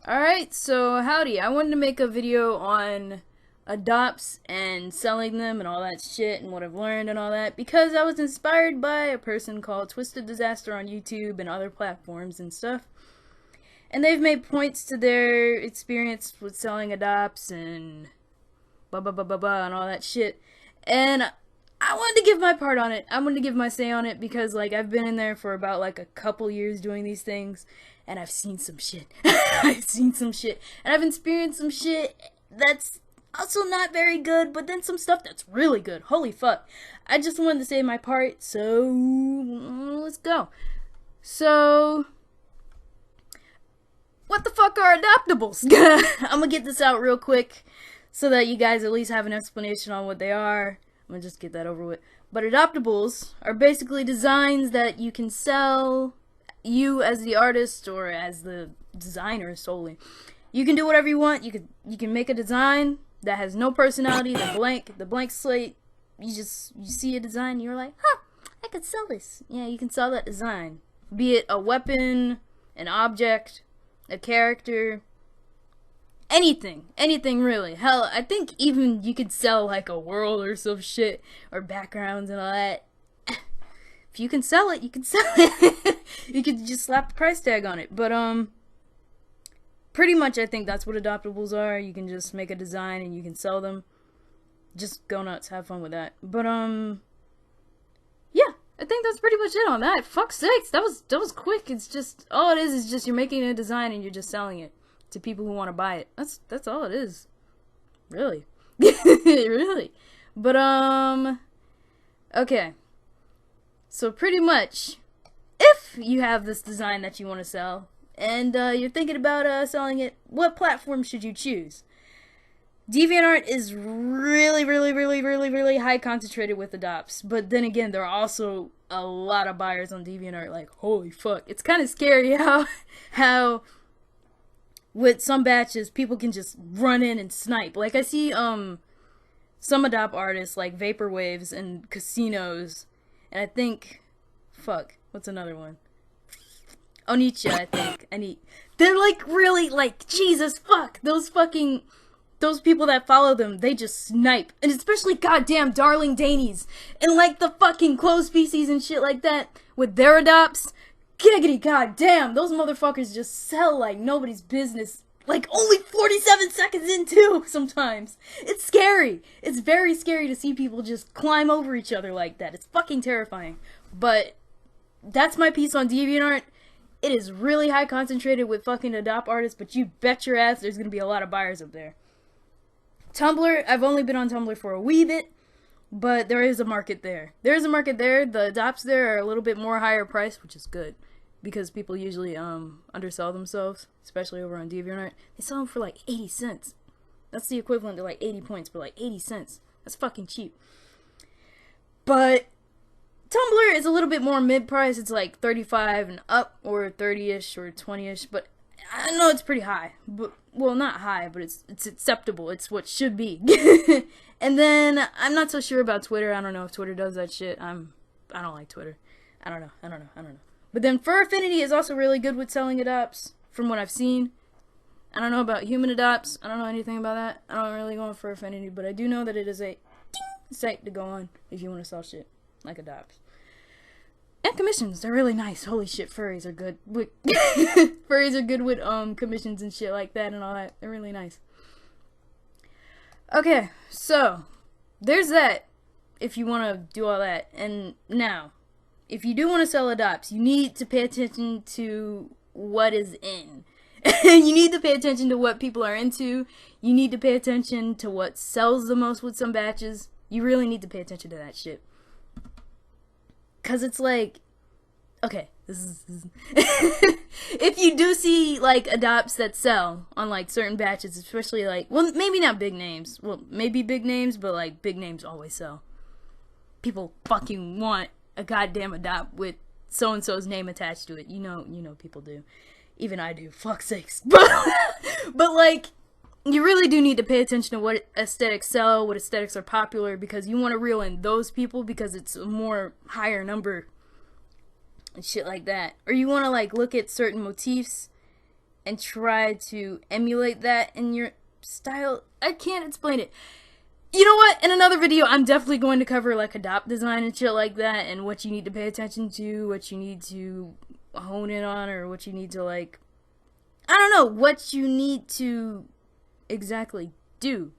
Alright, so howdy. I wanted to make a video on adopts and selling them and all that shit and what I've learned and all that because I was inspired by a person called Twisted Disaster on YouTube and other platforms and stuff. And they've made points to their experience with selling adopts and blah blah blah blah blah and all that shit. And I wanted to give my part on it. I wanted to give my say on it because, like, I've been in there for about, like, a couple years doing these things, and I've seen some shit. I've seen some shit. And I've experienced some shit that's also not very good, but then some stuff that's really good. Holy fuck. I just wanted to say my part, so let's go. So, what the fuck are adoptables? I'm gonna get this out real quick so that you guys at least have an explanation on what they are. I'm gonna just get that over with. But adoptables are basically designs that you can sell, you as the artist or as the designer solely. You can do whatever you want. You can make a design that has no personality, the blank slate. You see a design and you're like, huh, I could sell this. Yeah, you can sell that design. Be it a weapon, an object, a character, anything really. Hell, I think even you could sell like a world or some shit, or backgrounds and all that. If you can sell it, you can sell it. You could just slap the price tag on it. But pretty much I think that's what adoptables are. You can just make a design and you can sell them. Just go nuts, have fun with that. But yeah, I think that's pretty much it on that. Fuck's sakes, that was quick. It's just all it is just you're making a design and you're just selling it to people who want to buy it. That's all it is. Really. Really. But okay. So pretty much if you have this design that you want to sell and you're thinking about selling it, what platform should you choose? DeviantArt is really high concentrated with adopts, but then again there are also a lot of buyers on DeviantArt. Like, holy fuck, it's kind of scary how with some batches, people can just run in and snipe. Like, I see, some adopt artists, like Vaporwaves and Casinos, and I think, fuck, what's another one? Onicha, I think. They're, like, really, like, Jesus, fuck, those people that follow them, they just snipe. And especially goddamn Darling Dainies, and, like, the fucking closed PCs and shit like that, with their adopts. Giggity goddamn, those motherfuckers just sell like nobody's business. Like only 47 seconds in too, sometimes. It's scary. It's very scary to see people just climb over each other like that. It's fucking terrifying. But that's my piece on DeviantArt. It is really high concentrated with fucking adopt artists, but you bet your ass there's gonna be a lot of buyers up there. Tumblr, I've only been on Tumblr for a wee bit, but there is a market there. There is a market there. The adopts there are a little bit more higher price, which is good. Because people usually undersell themselves, especially over on DeviantArt. They sell them for like 80 cents. That's the equivalent to like 80 points, but like 80 cents. That's fucking cheap. But Tumblr is a little bit more mid-price. It's like 35 and up, or 30-ish, or 20-ish. But I know it's pretty high. But, well, not high, but it's acceptable. It's what should be. And then I'm not so sure about Twitter. I don't know if Twitter does that shit. I don't like Twitter. I don't know. But then Fur Affinity is also really good with selling adopts, from what I've seen. I don't know about human adopts. I don't know anything about that. I don't really go on Fur Affinity, but I do know that it is a site to go on if you want to sell shit like adopts. And commissions, they're really nice. Holy shit, furries are good. Furries are good with commissions and shit like that and all that. They're really nice. Okay, so there's that. If you want to do all that, and now, if you do want to sell adopts, you need to pay attention to what is in. You need to pay attention to what people are into. You need to pay attention to what sells the most with some batches. You really need to pay attention to that shit. Cause it's like, okay, this is if you do see like adopts that sell on like certain batches, especially like, well, maybe not big names. Well, maybe big names, but like big names always sell. People fucking want a goddamn adopt with so-and-so's name attached to it. You know people do. Even I do. Fuck's sakes. But like, you really do need to pay attention to what aesthetics sell, what aesthetics are popular, because you want to reel in those people because it's a more higher number and shit like that. Or you want to like look at certain motifs and try to emulate that in your style. I can't explain it. You know what? In another video, I'm definitely going to cover like adopt design and shit like that, and what you need to pay attention to, what you need to hone in on, or what you need to like, I don't know, what you need to exactly do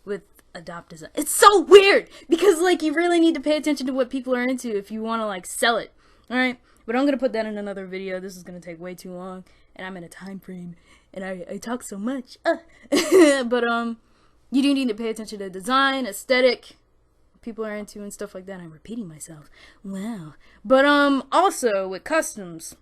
with adopt design. It's so weird because like you really need to pay attention to what people are into if you want to like sell it. All right, but I'm gonna put that in another video. This is gonna take way too long, and I'm in a time frame, and I talk so much. But you do need to pay attention to design, aesthetic, people are into, and stuff like that. I'm repeating myself. Wow. But also with customs,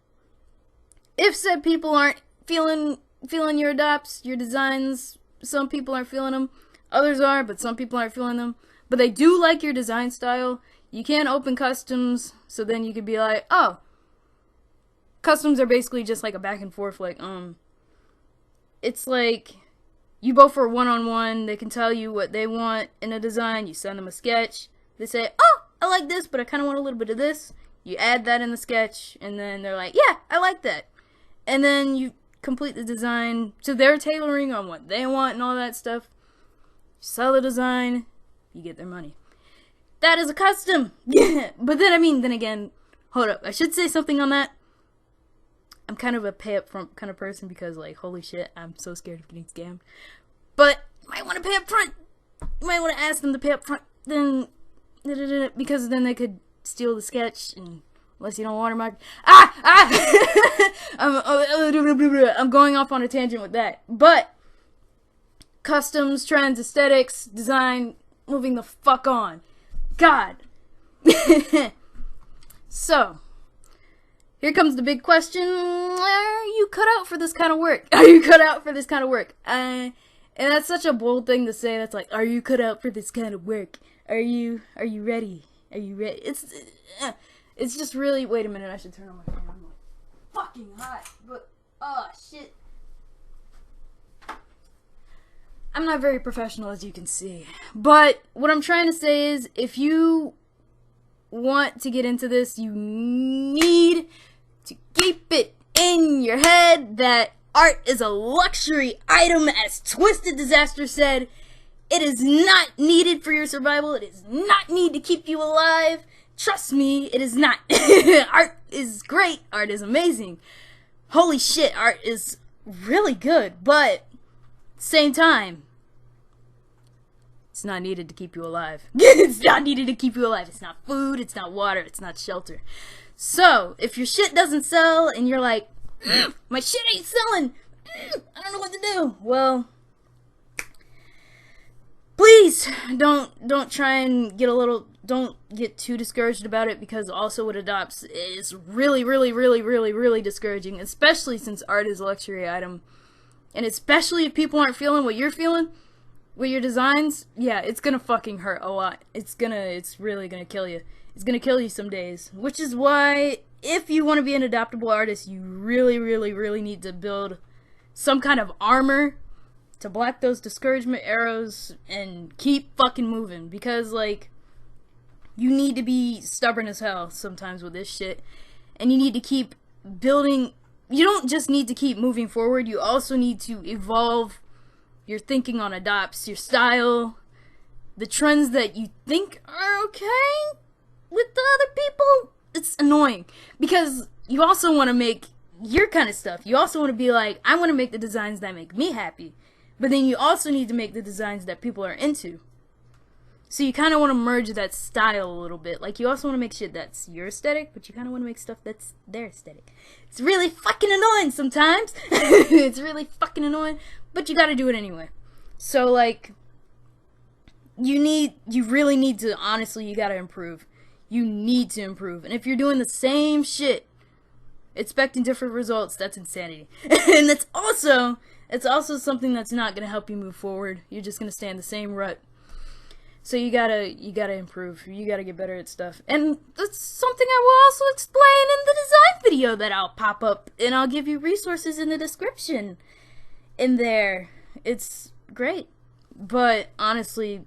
if said people aren't feeling your adopts, your designs, some people aren't feeling them, others are, but some people aren't feeling them, but they do like your design style, you can open customs, so then you could be like, oh, customs are basically just like a back and forth, like, it's like, you both are one-on-one, they can tell you what they want in a design, you send them a sketch, they say, oh, I like this, but I kind of want a little bit of this, you add that in the sketch, and then they're like, yeah, I like that, and then you complete the design, so they're tailoring on what they want and all that stuff, you sell the design, you get their money. That is a custom! But then again, hold up, I should say something on that. I'm kind of a pay up front kind of person because, like, holy shit, I'm so scared of getting scammed. But you might want to pay up front. You might want to ask them to pay up front, then, because then they could steal the sketch, and unless you don't watermark. I'm going off on a tangent with that. But customs, trends, aesthetics, design, moving the fuck on. God. So. Here comes the big question, are you cut out for this kind of work? Are you cut out for this kind of work? And that's such a bold thing to say, that's like, are you cut out for this kind of work? Are you ready? Are you ready? It's just really, wait a minute, I should turn on my fan, I'm like, fucking hot, but, oh shit. I'm not very professional, as you can see, but what I'm trying to say is, if you want to get into this, you need to keep it in your head that art is a luxury item, as Twisted Disaster said. It is not needed for your survival. It is not need to keep you alive. Trust me, it is not. Art is great. Art is amazing. Holy shit, art is really good, but same time, it's not needed to keep you alive. It's not needed to keep you alive. It's not food, it's not water, it's not shelter. So, if your shit doesn't sell and you're like, my shit ain't selling, I don't know what to do. Well, please don't try and don't get too discouraged about it, because also what adopts is really discouraging, especially since art is a luxury item. And especially if people aren't feeling what you're feeling with your designs, yeah, it's gonna fucking hurt a lot. It's really gonna kill you. It's gonna kill you some days. Which is why, if you want to be an adoptable artist, you really need to build some kind of armor to block those discouragement arrows and keep fucking moving. Because, like, you need to be stubborn as hell sometimes with this shit. And you need to keep building. You don't just need to keep moving forward, you also need to evolve your thinking on adopts, your style, the trends that you think are okay with the other people. It's annoying because you also want to make your kind of stuff. You also want to be like, I want to make the designs that make me happy, but then you also need to make the designs that people are into. So you kind of want to merge that style a little bit. Like, you also want to make shit that's your aesthetic, but you kind of want to make stuff that's their aesthetic. It's really fucking annoying sometimes. It's really fucking annoying, but you gotta do it anyway. So, like, you really need to, honestly, you gotta improve. You need to improve. And if you're doing the same shit, expecting different results, that's insanity. And it's also something that's not gonna help you move forward. You're just gonna stay in the same rut. So you gotta improve. You gotta get better at stuff. And that's something I will also explain in the design video that I'll pop up. And I'll give you resources in the description in there. It's great. But honestly,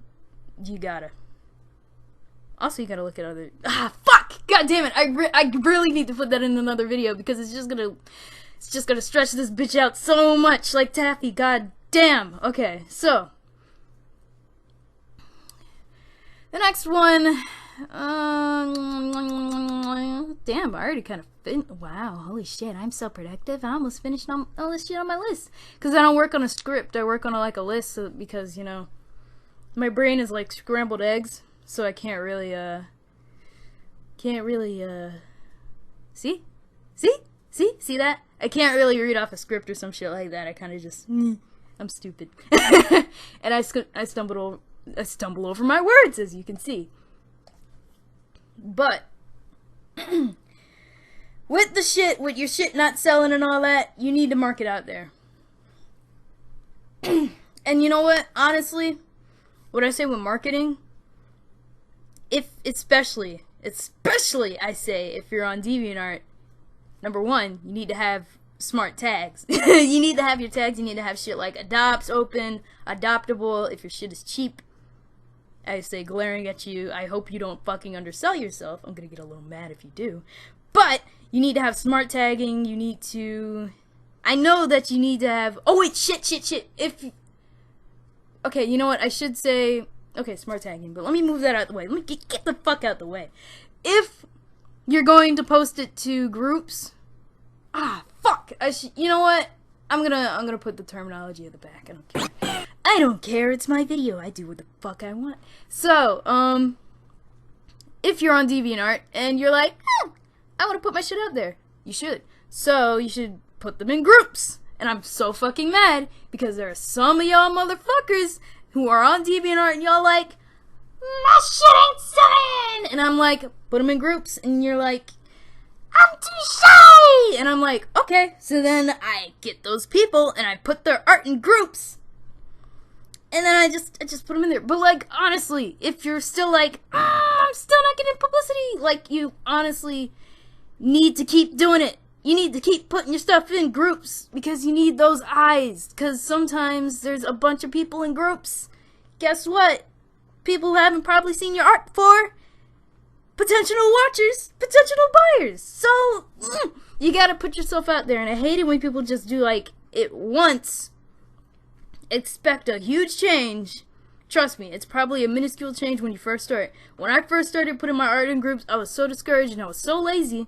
you gotta. Also, you gotta look at other... fuck! God damn it! I really need to put that in another video because it's just gonna It's just gonna stretch this bitch out so much, like taffy. God damn. Okay, so the next one. Damn, I already kind of wow, holy shit, I'm so productive. I almost finished all this shit on my list. Because I don't work on a script, I work on a list, so, because, you know, my brain is like scrambled eggs, so I can't really, see that? I can't really read off a script or some shit like that. I kind of just, I'm stupid. And I stumble over my words, as you can see. But with your shit not selling and all that, you need to market out there. And you know what? Honestly, what I say with marketing, especially I say if you're on DeviantArt, number one, you need to have smart tags. You need to have your tags. You need to have shit like adopts open, adoptable. If your shit is cheap, I say glaring at you, I hope you don't fucking undersell yourself. I'm gonna get a little mad if you do. But you need to have smart tagging. You need to, I know that you need to have, oh wait, shit. Okay, you know what, I should say, okay, smart tagging, but let me move that out the way. Let me get the fuck out the way. If you're going to post it to groups, fuck, you know what, I'm gonna put the terminology at the back. I don't care, it's my video, I do what the fuck I want. So, if you're on DeviantArt and you're like, I want to put my shit out there, you should. So, you should put them in groups. And I'm so fucking mad because there are some of y'all motherfuckers who are on DeviantArt and y'all like, my shit ain't selling! And I'm like, put them in groups, and you're like, I'm too shy! And I'm like, okay, so then I get those people and I put their art in groups. And then I just put them in there. But, like, honestly, if you're still like, I'm still not getting publicity, like, you honestly need to keep doing it. You need to keep putting your stuff in groups because you need those eyes. Because sometimes there's a bunch of people in groups. Guess what? People who haven't probably seen your art before. Potential watchers, potential buyers. So, you gotta put yourself out there. And I hate it when people just do, like, it once. Expect a huge change. Trust me, it's probably a minuscule change when you first start. When I first started putting my art in groups, I was so discouraged and I was so lazy.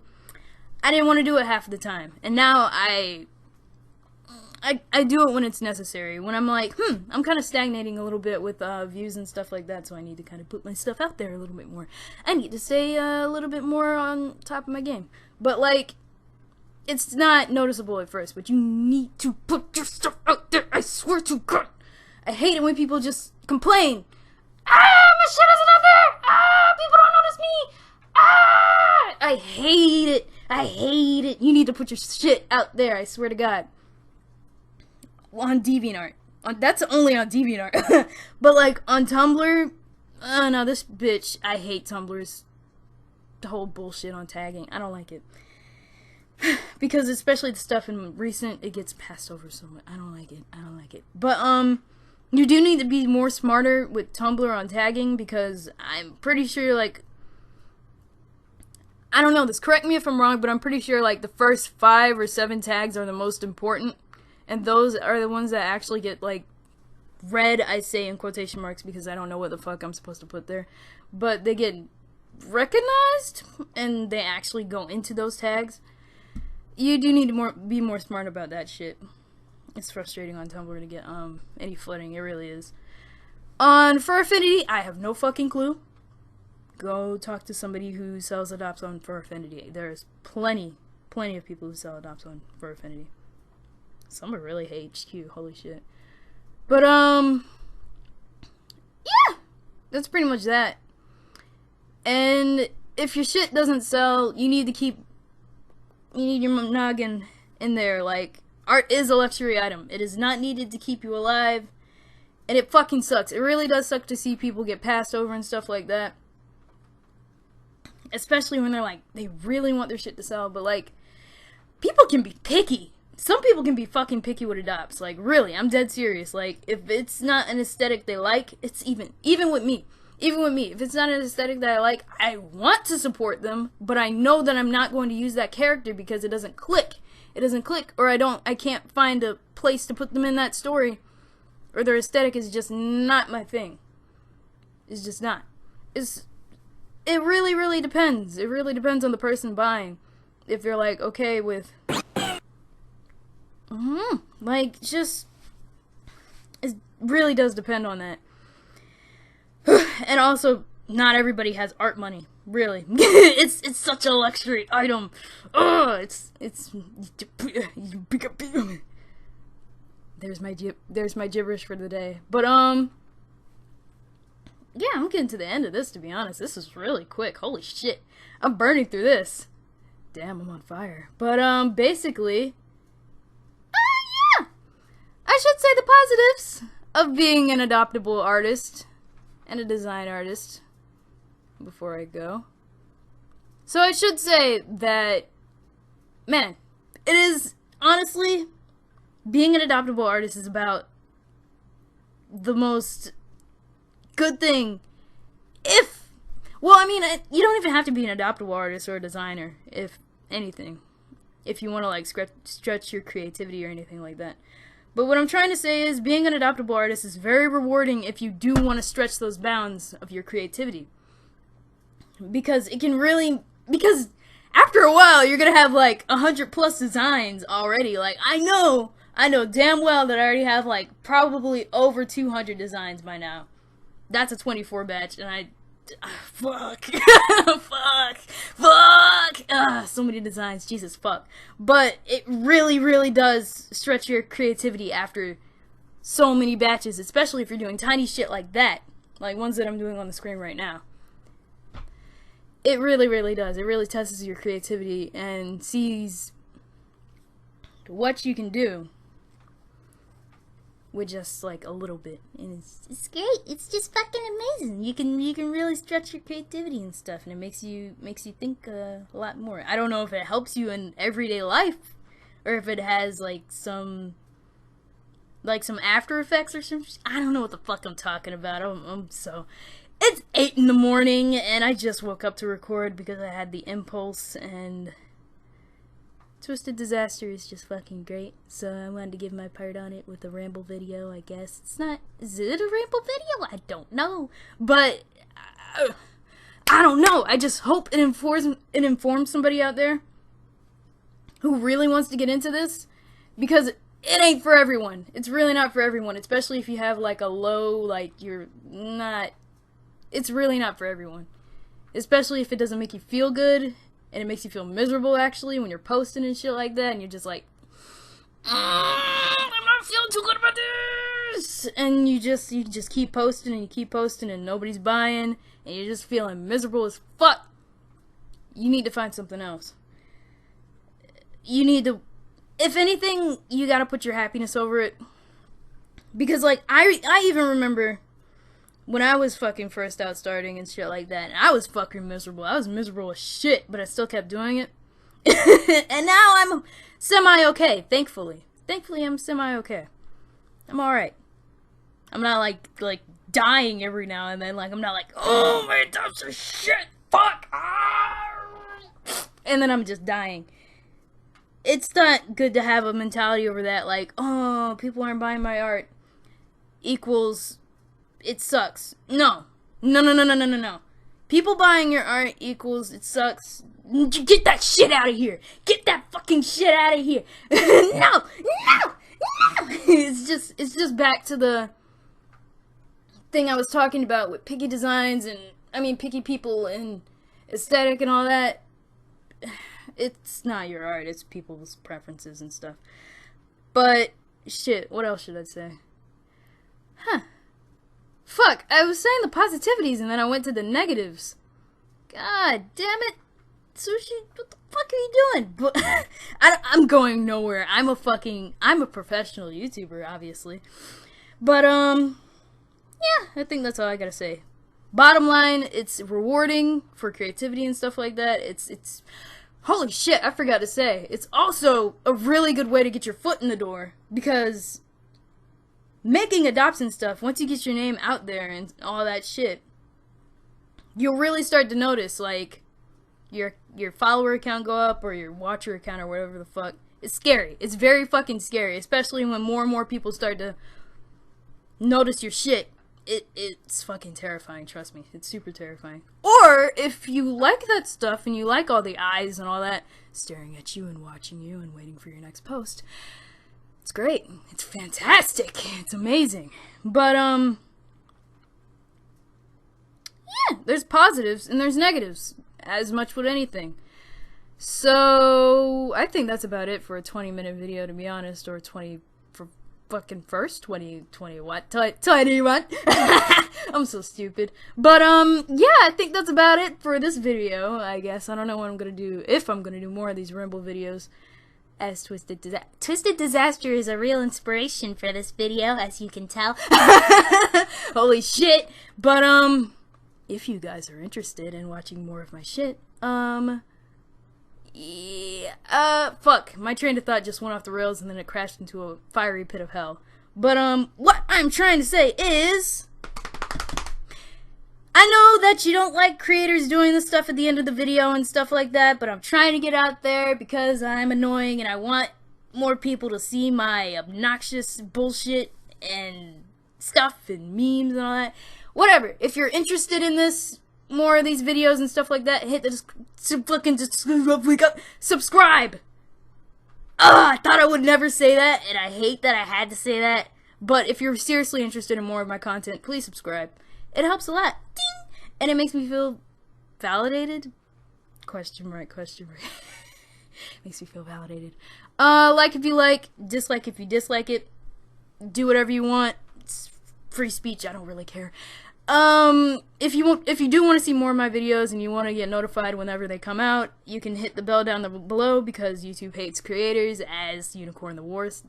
I didn't want to do it half the time. And now I do it when it's necessary. When I'm like, I'm kind of stagnating a little bit with views and stuff like that, so I need to kind of put my stuff out there a little bit more. I need to stay a little bit more on top of my game. But, like, it's not noticeable at first, but you need to put your stuff out there. I swear to God. I hate it when people just complain. My shit isn't out there. People don't notice me. I hate it. I hate it. You need to put your shit out there, I swear to God. On DeviantArt. That's only on DeviantArt. But, like, on Tumblr, no, this bitch, I hate Tumblr's whole bullshit on tagging. I don't like it. Because especially the stuff in recent, it gets passed over so much. I don't like it. But, you do need to be more smarter with Tumblr on tagging because I'm pretty sure, like, I don't know, correct me if I'm wrong, but I'm pretty sure, like, the first 5 or 7 tags are the most important, and those are the ones that actually get, like, read, I say in quotation marks, because I don't know what the fuck I'm supposed to put there, but they get recognized, and they actually go into those tags. You do need to be more smart about that shit. It's frustrating on Tumblr to get, any flooding, it really is. On Fur Affinity, I have no fucking clue. Go talk to somebody who sells adopts on Fur Affinity. There's plenty of people who sell adopts on Fur Affinity. Some are really HQ, holy shit. But, yeah, that's pretty much that. And if your shit doesn't sell, you need your noggin in there. Like, art is a luxury item. It is not needed to keep you alive. And it fucking sucks. It really does suck to see people get passed over and stuff like that. Especially when they're like, they really want their shit to sell, but like, people can be picky. Some people can be fucking picky with adopts. Like, really, I'm dead serious. Like, if it's not an aesthetic they like, it's even with me, if it's not an aesthetic that I like, I want to support them, but I know that I'm not going to use that character because it doesn't click. it doesn't click, or I can't find a place to put them in that story, or their aesthetic is just not my thing. It's just not. It really, really depends. It really depends on the person buying. If they're like okay with, like, just, it really does depend on that. And also, not everybody has art money. Really, it's such a luxury item. There's my gibberish for the day. But yeah, I'm getting to the end of this, to be honest. This is really quick. Holy shit, I'm burning through this. Damn, I'm on fire. But basically, yeah, I should say the positives of being an adoptable artist and a design artist before I go. So I should say that, man, it is, honestly, being an adoptable artist is about the most good thing. Well, I mean, you don't even have to be an adoptable artist or a designer, if anything, if you want to, like, stretch your creativity or anything like that. But what I'm trying to say is, being an adoptable artist is very rewarding if you do want to stretch those bounds of your creativity. Because it can really, because after a while, you're going to have, like, 100+ designs already. Like, I know damn well that I already have, like, probably over 200 designs by now. That's a 24 batch, and fuck. So many designs, Jesus fuck. But it really, really does stretch your creativity after so many batches, especially if you're doing tiny shit like that, like ones that I'm doing on the screen right now. It really, really does. It really tests your creativity and sees what you can do with just like a little bit, and it's great. It's just fucking amazing. You can really stretch your creativity and stuff, and it makes you think a lot more. I don't know if it helps you in everyday life, or if it has like some after effects or some. I don't know what the fuck I'm talking about. It's 8 in the morning, and I just woke up to record because I had the impulse, and Twisted Disaster is just fucking great, so I wanted to give my part on it with a ramble video, I guess. Is it a ramble video? I don't know, but I don't know. I just hope it informs somebody out there who really wants to get into this, because it ain't for everyone. It's really not for everyone, especially if you have like a low, like it's really not for everyone, especially if it doesn't make you feel good. And it makes you feel miserable, actually, when you're posting and shit like that. And you're just like, I'm not feeling too good about this. And you just keep posting and you keep posting and nobody's buying. And you're just feeling miserable as fuck. You need to find something else. You need to, if anything, you gotta put your happiness over it. Because, like, I even remember when I was fucking first out starting and shit like that, and I was fucking miserable. I was miserable as shit, but I still kept doing it. And now I'm semi-okay, thankfully. Thankfully, I'm semi-okay. I'm alright. I'm not, like, dying every now and then. Like, I'm not like, oh, my adopts are shit, fuck, and then I'm just dying. It's not good to have a mentality over that, like, oh, people aren't buying my art equals it sucks. No. People buying your art equals it sucks. Get that shit out of here. Get that fucking shit out of here. No. It's just back to the thing I was talking about with picky designs and, picky people and aesthetic and all that. It's not your art. It's people's preferences and stuff. But, shit, what else should I say? Fuck, I was saying the positivities and then I went to the negatives. God damn it. Sushi, what the fuck are you doing? But I'm going nowhere. I'm a professional YouTuber, obviously. But, yeah, I think that's all I gotta say. Bottom line, it's rewarding for creativity and stuff like that. It's holy shit, I forgot to say. It's also a really good way to get your foot in the door, because making adoption stuff, once you get your name out there and all that shit, you'll really start to notice, like, your follower account go up, or your watcher account, or whatever the fuck. It's scary. It's very fucking scary, especially when more and more people start to notice your shit. It's fucking terrifying, trust me. It's super terrifying. Or, if you like that stuff and you like all the eyes and all that staring at you and watching you and waiting for your next post, it's great. It's fantastic. It's amazing. But, yeah, there's positives and there's negatives, as much with anything. So, I think that's about it for a 20-minute video, to be honest, or 20 for fucking first, 20 what? 21? I'm so stupid. But, yeah, I think that's about it for this video, I guess. I don't know what I'm gonna do, if I'm gonna do more of these ramble videos. As Twisted Disaster is a real inspiration for this video, as you can tell. Holy shit. But, if you guys are interested in watching more of my shit, yeah, fuck, my train of thought just went off the rails and then it crashed into a fiery pit of hell. But, what I'm trying to say is, I know that you don't like creators doing this stuff at the end of the video and stuff like that, but I'm trying to get out there because I'm annoying and I want more people to see my obnoxious bullshit and stuff and memes and all that. Whatever, if you're interested in this, more of these videos and stuff like that, hit the subscribe. I thought I would never say that, and I hate that I had to say that. But if you're seriously interested in more of my content, please subscribe. It helps a lot. Ding! And it makes me feel validated. Question mark. Makes me feel validated. Like if you like, dislike if you dislike it. Do whatever you want. It's free speech. I don't really care. If you do want to see more of my videos and you want to get notified whenever they come out, you can hit the bell down below because YouTube hates creators as Unicorn of War.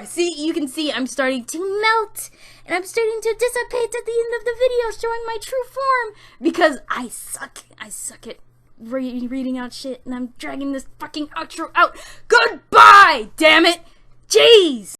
See, you can see I'm starting to melt and I'm starting to dissipate at the end of the video, showing my true form because I suck at reading out shit and I'm dragging this fucking outro out. Goodbye, damn it. Jeez.